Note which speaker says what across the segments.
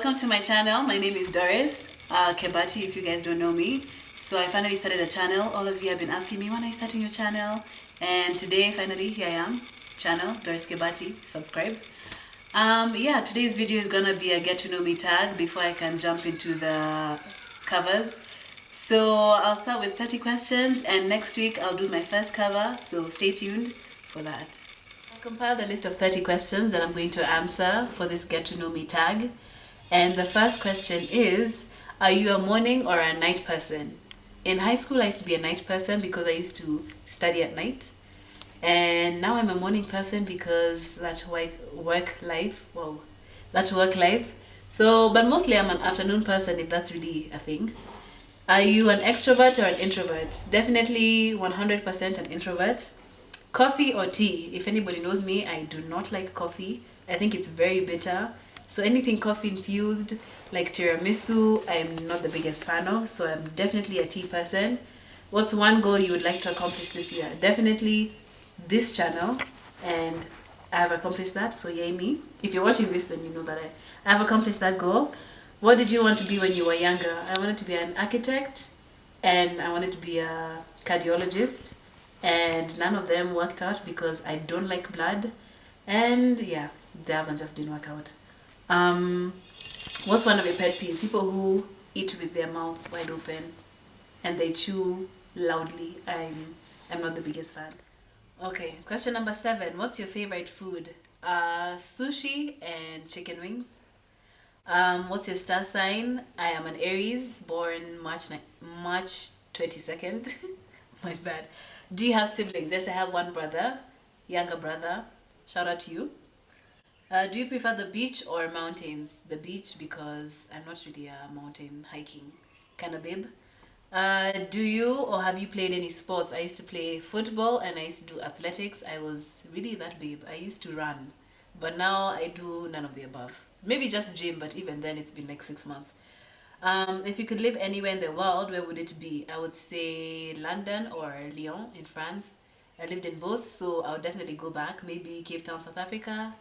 Speaker 1: welcome to my channel. My name is Doris Kebati, if you guys don't know me. So I finally started a channel. All of you have been asking me, when are you starting your channel? And today, finally, here I am. Channel, Doris Kebati. Subscribe. Yeah, today's video is gonna be a get to know me tag before I can jump into the covers. So I'll start with 30 questions, and next week I'll do my first cover, so stay tuned for that. I've compiled a list of 30 questions that I'm going to answer for this get to know me tag. And the first question is, are you a morning or a night person? In high school I used to be a night person because I used to study at night. And now I'm a morning person because that work life. So, but mostly I'm an afternoon person, if that's really a thing. Are you an extrovert or an introvert? Definitely 100% an introvert. Coffee or tea? If anybody knows me, I do not like coffee. I think it's very bitter. So anything coffee infused, like tiramisu, I'm not the biggest fan of. So I'm definitely a tea person. What's one goal you would like to accomplish this year? Definitely this channel, and I have accomplished that, so yay me. If you're watching this, then you know that I have accomplished that goal. What did you want to be when you were younger? I wanted to be an architect, and I wanted to be a cardiologist, and none of them worked out because I don't like blood, and yeah, the other just didn't work out. What's one of your pet peeves? People who eat with their mouths wide open and they chew loudly. I'm not the biggest fan. Okay, question number 7. What's your favorite food? Sushi and chicken wings. What's your star sign? I am an Aries, born March 22nd. My bad. Do you have siblings? Yes, I have one brother, younger brother. Shout out to you. Do you prefer the beach or mountains? The beach, because I'm not really a mountain hiking kind of babe. Do you or have you played any sports? I used to play football and I used to do athletics. I was really that babe. I used to run, but now I do none of the above. Maybe just gym, but even then it's been like 6 months. If you could live anywhere in the world, where would it be? I would say London or Lyon in France. I lived in both, so I would definitely go back. Maybe Cape Town, South Africa.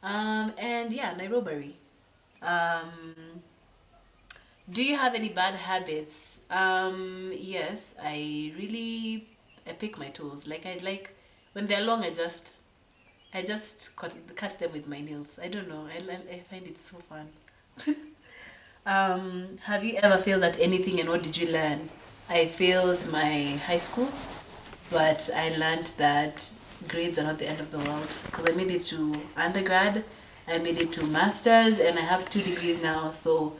Speaker 1: And yeah, Nairobi. Um, do you have any bad habits? Yes, I pick my toes. Like I like when they're long. I just cut them with my nails. I don't know. I find it so fun. Have you ever failed at anything, and what did you learn? I failed my high school, but I learned that grades are not the end of the world because I made it to undergrad, I made it to masters, and I have 2 degrees now. So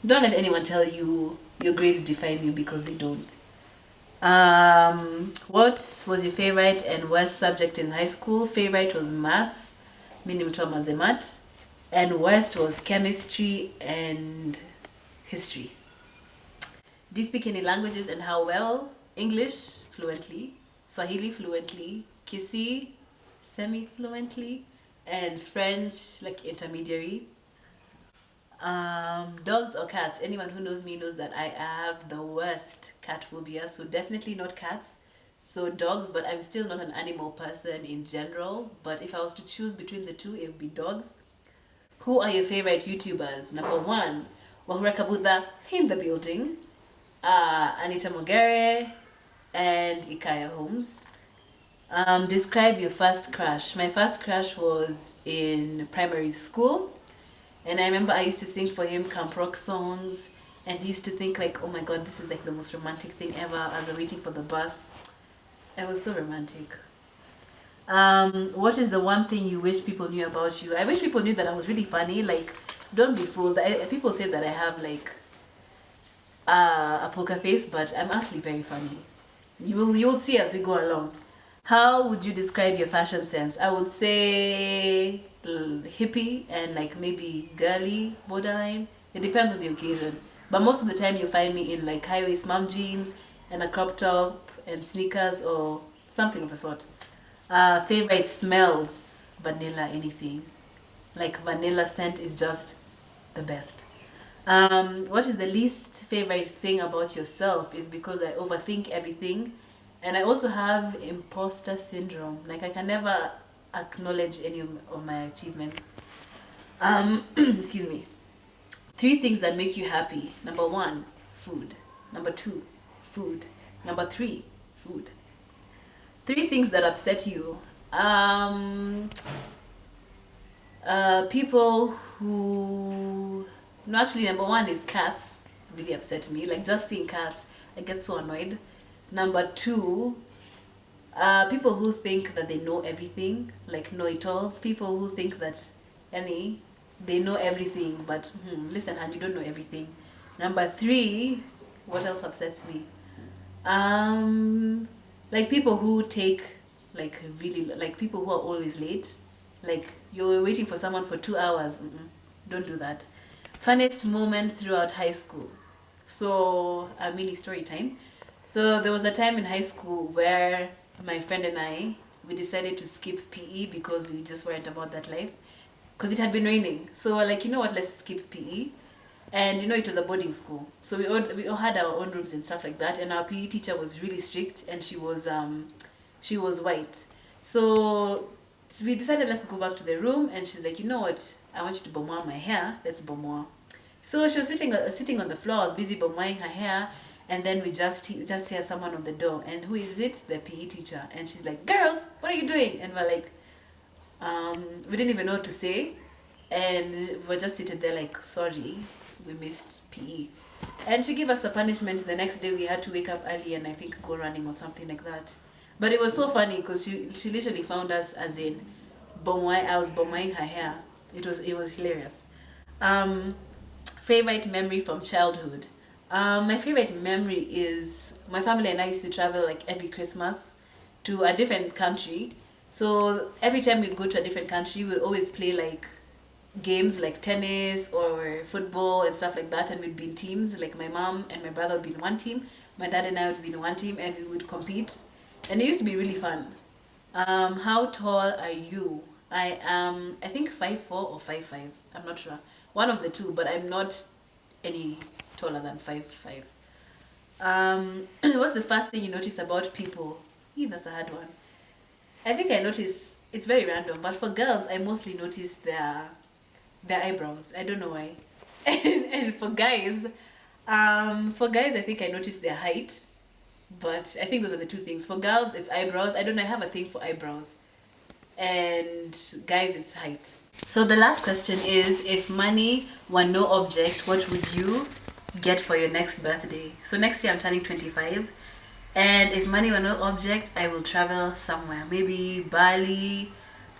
Speaker 1: don't let anyone tell you your grades define you, because they don't. What was your favorite and worst subject in high school? Favorite was maths, meaning to mathemat, and worst was chemistry and history. Do you speak any languages and how well? English fluently, Swahili fluently, Kisi semi-fluently, and French like intermediary. Dogs or cats? Anyone who knows me knows that I have the worst cat phobia, so definitely not cats. So dogs, but I'm still not an animal person in general. But if I was to choose between the two, it would be dogs. Who are your favorite YouTubers? Number 1, Wahura Kabudha in the building, Anita Mogere, and Ikaya Holmes. Describe your first crush. My first crush was in primary school, and I remember I used to sing for him camp rock songs, and he used to think like, oh my god, this is like the most romantic thing ever, as I'm waiting for the bus. I was so romantic. What is the one thing you wish people knew about you? I wish people knew that I was really funny. Like, don't be fooled. People say that I have like a poker face, but I'm actually very funny. You will see as we go along. How would you describe your fashion sense? I would say hippie and like maybe girly borderline. It depends on the occasion. But most of the time you find me in like high waist mom jeans and a crop top and sneakers or something of the sort. Favorite smells? Vanilla, anything. Like vanilla scent is just the best. What is the least favorite thing about yourself? Is because I overthink everything, and I also have imposter syndrome. Like I can never acknowledge any of my achievements. Excuse me. 3 things that make you happy. Number 1, food. Number 2, food. Number 3, food. 3 things that upset you. People who... No, actually, number 1 is cats. Really upset me. Like, just seeing cats, I get so annoyed. Number 2, people who think that they know everything, like know-it-alls. People who think that, they know everything, but listen, and you don't know everything. Number 3, what else upsets me? Like people who take, like really, like people who are always late. Like you're waiting for someone for 2 hours. Don't do that. Funniest moment throughout high school. So, a mini story time. So there was a time in high school where my friend and I, we decided to skip PE because we just weren't about that life. Because it had been raining. So we're like, you know what, let's skip PE. And it was a boarding school. So we all had our own rooms and stuff like that. And our PE teacher was really strict, and she was white. So we decided, let's go back to the room. And she's like, you know what, I want you to bomoa my hair. Let's bomoa. So she was sitting on the floor. I was busy bomoing her hair. And then we just hear someone on the door. And who is it? The PE teacher. And she's like, girls, what are you doing? And we're like, we didn't even know what to say. And we're just seated there like, sorry, we missed PE. And she gave us a punishment. The next day we had to wake up early and I think go running or something like that. But it was so funny because she literally found us as in I was bomoing her hair. It was hilarious. Favorite memory from childhood. My favorite memory is my family and I used to travel like every Christmas to a different country. So every time we'd go to a different country, we'd always play like games like tennis or football and stuff like that, and we'd be in teams. Like my mom and my brother would be in one team, my dad and I would be in one team, and we would compete, and it used to be really fun. How tall are you? I am, I think 5'4" or 5'5". I'm not sure, one of the two, but I'm not any taller than 5'5". What's the first thing you notice about people? That's a hard one. I think I notice, it's very random, but for girls I mostly notice their eyebrows. I don't know why. And for guys I think I notice their height, but I think those are the 2 things. For girls it's eyebrows. I don't know, I have a thing for eyebrows. And guys, it's height. So the last question is, if money were no object, what would you get for your next birthday? So next year I'm turning 25, and if money were no object, I will travel somewhere. Maybe Bali,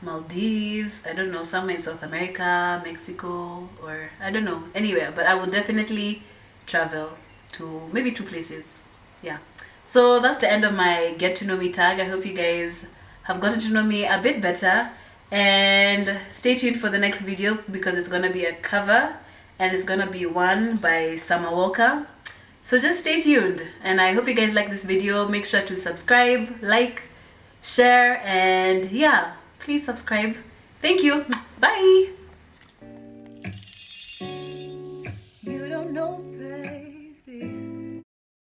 Speaker 1: Maldives, I don't know, somewhere in South America, Mexico, or I don't know, anywhere. But I will definitely travel to maybe 2 places. Yeah. So that's the end of my get to know me tag. I hope you guys have gotten to know me a bit better, and stay tuned for the next video because it's gonna be a cover and it's gonna be one by Summer Walker. So just stay tuned, and I hope you guys like this video. Make sure to subscribe, like, share, and yeah, please subscribe. Thank you. Bye.